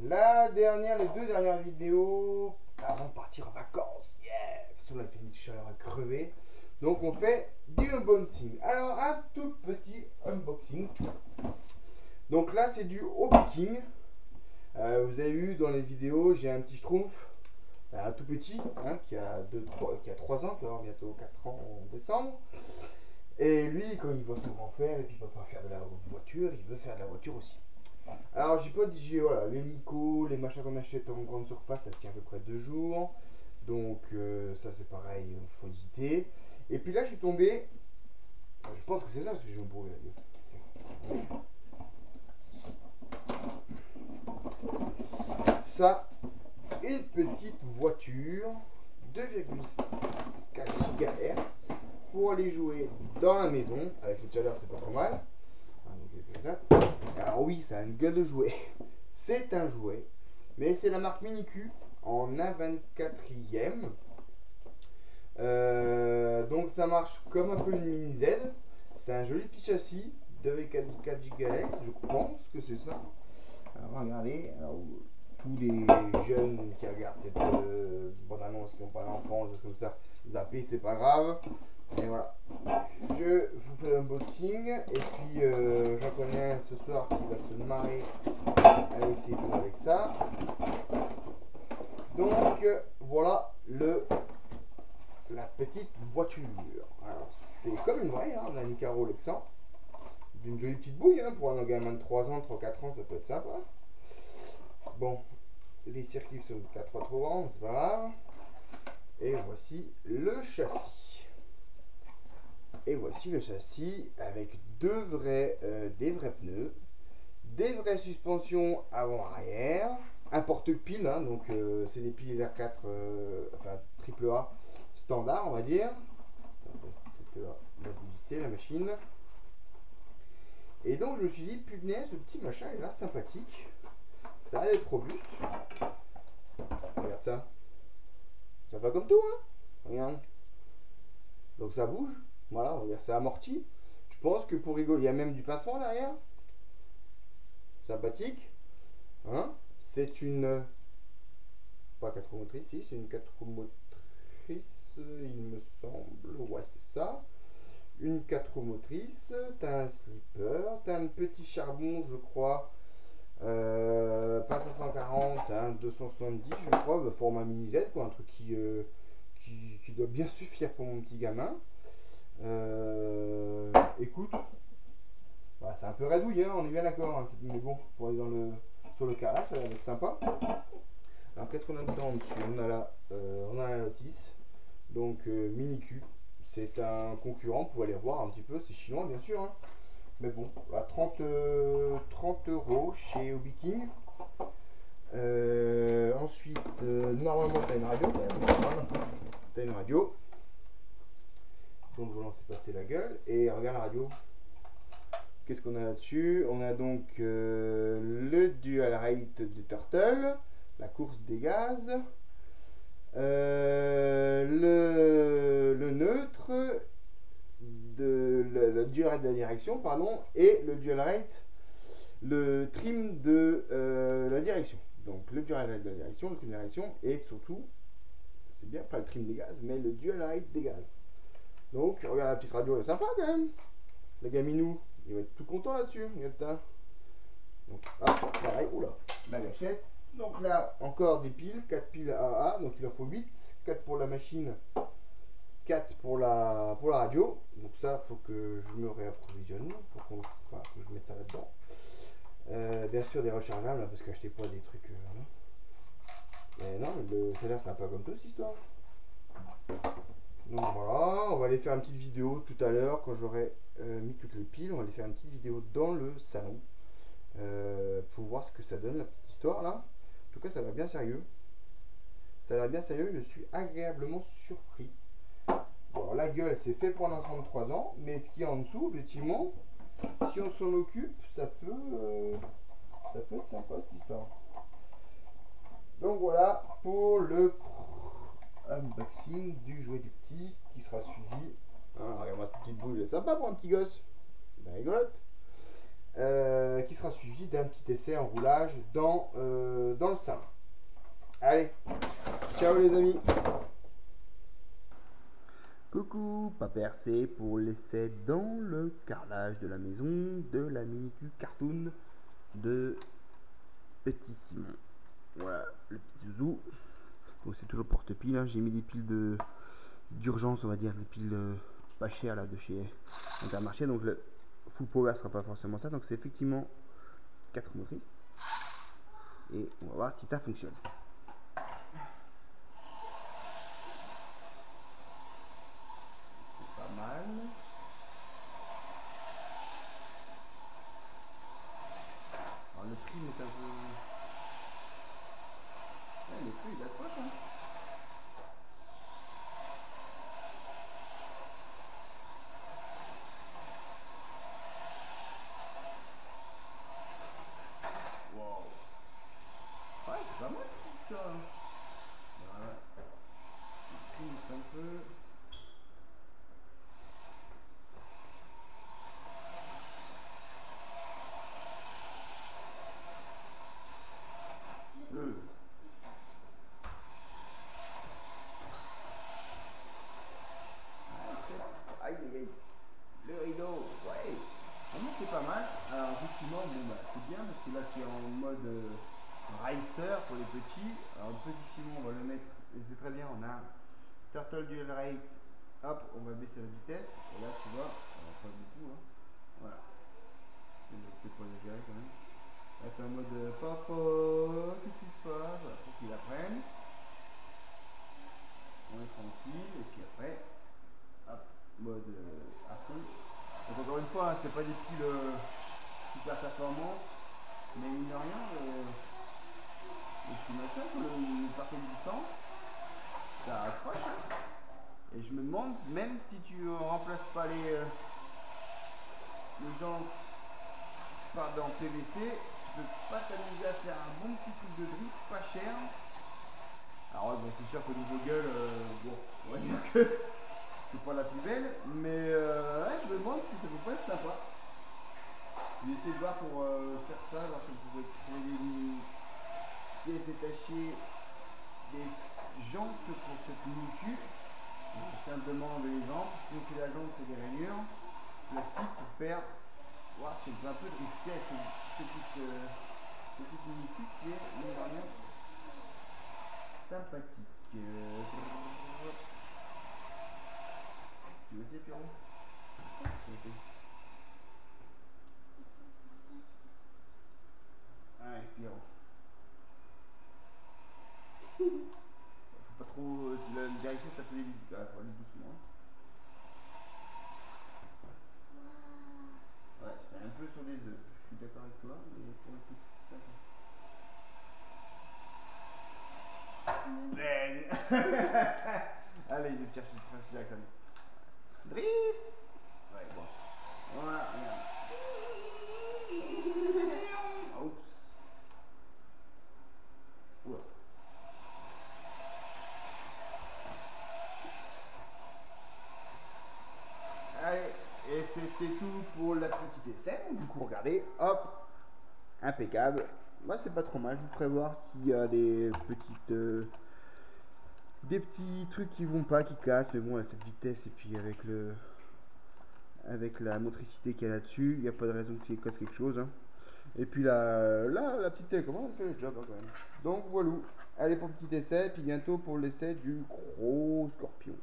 les deux dernières vidéos avant de partir en vacances. Yeah! De toute façon, on a fait une chaleur à crever. Donc, on fait du unboxing. Alors, un tout petit unboxing. Donc là, c'est du Hobby King. Vous avez vu dans les vidéos, j'ai un petit schtroumpf, un tout petit, hein, qui a 3 ans, qui va avoir bientôt 4 ans en décembre. Et lui, quand il voit son grand frère, et puis il ne peut pas faire de la voiture, il veut faire de la voiture aussi. Alors, j'ai pas dit, voilà, les Nico, les machins qu'on achète en grande surface, ça tient à peu près 2 jours. Donc, ça c'est pareil, il faut éviter. Et puis là, je suis tombé, je pense que c'est ça, parce que j'ai embrouillé la gueule. Ça, une petite voiture 2,4 GHz pour aller jouer dans la maison. Avec cette chaleur, c'est pas trop mal. Alors oui, ça a une gueule de jouet. C'est un jouet, mais c'est la marque Minicu en 1/24e. Donc ça marche comme un peu une mini Z. C'est un joli petit châssis 2,4 GHz, je pense que c'est ça. Alors regardez, alors, tous les jeunes qui regardent cette bande-annonce, qui n'ont pas d'enfants, comme ça, zapper, c'est pas grave. Et voilà, je vous fais l'unboxing. Et puis j'en connais un ce soir qui va se marrer à essayer de jouer avec ça. Donc voilà la petite voiture. Alors c'est comme une vraie, hein, on a une Caro Lexan. D'une jolie petite bouille, hein, pour un gamin de 3 ans, 3-4 ans, ça peut être sympa. Bon, les circuits sont 4 fois trop grands, c'est pas grave. Et voici le châssis. Et voici le châssis avec des vrais pneus, des vraies suspensions avant-arrière, un porte-pile, hein, donc c'est des piles LR4, enfin AAA standard, on va dire. Attendez, on va dévisser la machine. Et donc je me suis dit, punaise, ce petit machin est là sympathique. Ça a l'air d'être robuste. Regarde ça. Ça va comme tout, hein. Regarde. Donc ça bouge. Voilà, regarde, c'est amorti. Je pense que pour rigoler, il y a même du pincement derrière. Sympathique. Hein. C'est une... Pas 4 roues motrices, si, c'est une 4 roues motrices, il me semble. Ouais, c'est ça. Une 4 roues motrices. T'as un slipper. T'as un petit charbon, je crois. Pas 540, hein, 270 je crois, format mini Z, quoi, un truc qui doit bien suffire pour mon petit gamin. Écoute, bah, c'est un peu radouille, hein, on est bien d'accord, hein, mais bon, pour aller sur le carrelage, ça va être sympa. Alors qu'est-ce qu'on a dedans dessus? On a la Lotus, donc Minicu, c'est un concurrent, vous pouvez aller voir un petit peu, c'est chinois bien sûr, hein. Mais bon, à 30 € chez Hobby King. Ensuite, normalement, tu as une radio. Tu as une radio. Donc, je vais lancer passer la gueule. Et regarde la radio. Qu'est-ce qu'on a là-dessus? On a donc le dual rate de Turtle, la course des gaz, le neutre, le dual rate de la direction, pardon, et le dual rate, le trim de la direction. Donc le dual rate de la direction, le trim de la direction, et surtout, c'est bien pas le trim des gaz, mais le dual rate des gaz. Donc regarde la petite radio, elle est sympa quand même. Le gaminou, il va être tout content là-dessus. Regarde ça. Donc hop, pareil, oula, la gâchette. Donc là, encore des piles, 4 piles AA, donc il en faut 8, 4 pour la machine, 4 pour la radio. Donc ça, faut que je me réapprovisionne, faut que je mette ça là-dedans. Bien sûr des rechargeables, hein, parce que j'achetais pas des trucs. Mais non, ça a l'air sympa comme tout cette histoire. Donc voilà, on va aller faire une petite vidéo tout à l'heure quand j'aurai mis toutes les piles. On va aller faire une petite vidéo dans le salon pour voir ce que ça donne la petite histoire là. En tout cas, ça a l'air bien sérieux. Ça a l'air bien sérieux, je suis agréablement surpris. Bon, alors, la gueule, c'est fait pour un enfant de 3 ans, mais ce qu'il y a en dessous, effectivement, si on s'en occupe, ça peut être sympa cette histoire. Donc voilà pour le unboxing du jouet du petit qui sera suivi. Hein, regarde-moi cette petite boule, elle est sympa pour un petit gosse. Ben rigolote. qui sera suivi d'un petit essai en roulage dans le salon. Allez, ciao les amis. Coucou, pas percé pour l'essai dans le carrelage de la maison de la minuscule cartoon de Petit Simon. Voilà, le petit zouzou. Donc c'est toujours porte-piles, hein. J'ai mis des piles d'urgence, on va dire, des piles pas chères là de chez Intermarché. Donc le full power sera pas forcément ça. Donc c'est effectivement 4 motrices. Et on va voir si ça fonctionne. Pas mal. Alors le prix est un peu... Ouais, le prix il accroche, hein. Wow. Ouais, c'est pas mal ça. Voilà. Le prix est un peu... Aïe aïe aïe. Le rideau, ouais. Vraiment c'est pas mal. Alors effectivement, bon bah c'est bien parce que là tu es en mode racer pour les petits. Alors le petit Simon, on va le mettre, et c'est très bien, on a Turtle Dual Rate. Hop, on va baisser la vitesse. Et là tu vois, on va pas beaucoup, hein. Voilà. Je vais peut-être pas exagérer quand même. Là c'est en mode papa, qu'est-ce qui se passe? Voilà, pour qu'il apprenne. On est tranquille, et puis après, hop, mode à fond. Donc encore une fois, hein, c'est pas des piles super performantes, mais mine de rien, l'estimation pour le parquet glissant, ça accroche. Hein. Et je me demande, même si tu remplaces pas les jantes par en PVC, tu peux pas t'amuser à faire un bon petit truc de drift pas cher. Alors ouais, bon, c'est sûr qu'au niveau gueule, bon, on va dire que c'est pas la plus belle, mais ouais, je me demande si ça peut pas être sympa. J'ai essayé de voir pour faire ça, voir si on pouvait trouver des pièces détachées, des jantes pour cette mini-cul. Simplement enlever les jantes, sinon c'est la jante, c'est des rainures plastiques pour faire, voir si on peut un peu drifter avec cette petite mini-cul qui est, mine de rien, sympathique. Tu veux essayer, Pierrot? Tu veux essayer? Allez, Pierrot. Faut pas trop. La direction, ça peut aller vite. Il faut aller doucement. Ouais, c'est un peu sur des œufs. Je suis d'accord avec toi, mais pour le coup, c'est sympa. Allez, je vais te chercher Jackson. Drift. Ouais, bon. Voilà, regarde. Oups. Oula. Allez, et c'était tout pour la petite essai. Du coup, regardez, hop, impeccable. Bah, c'est pas trop mal. Je vous ferai voir s'il y a des petits trucs qui vont pas, qui cassent. Mais bon, à cette vitesse et puis avec la motricité qu'il y a là-dessus, il n'y a pas de raison qu'il casse quelque chose. Hein. Et puis la petite télécommande, elle fait le job hein, quand même. Donc voilà. Allez pour le petit essai, puis bientôt pour l'essai du gros scorpion.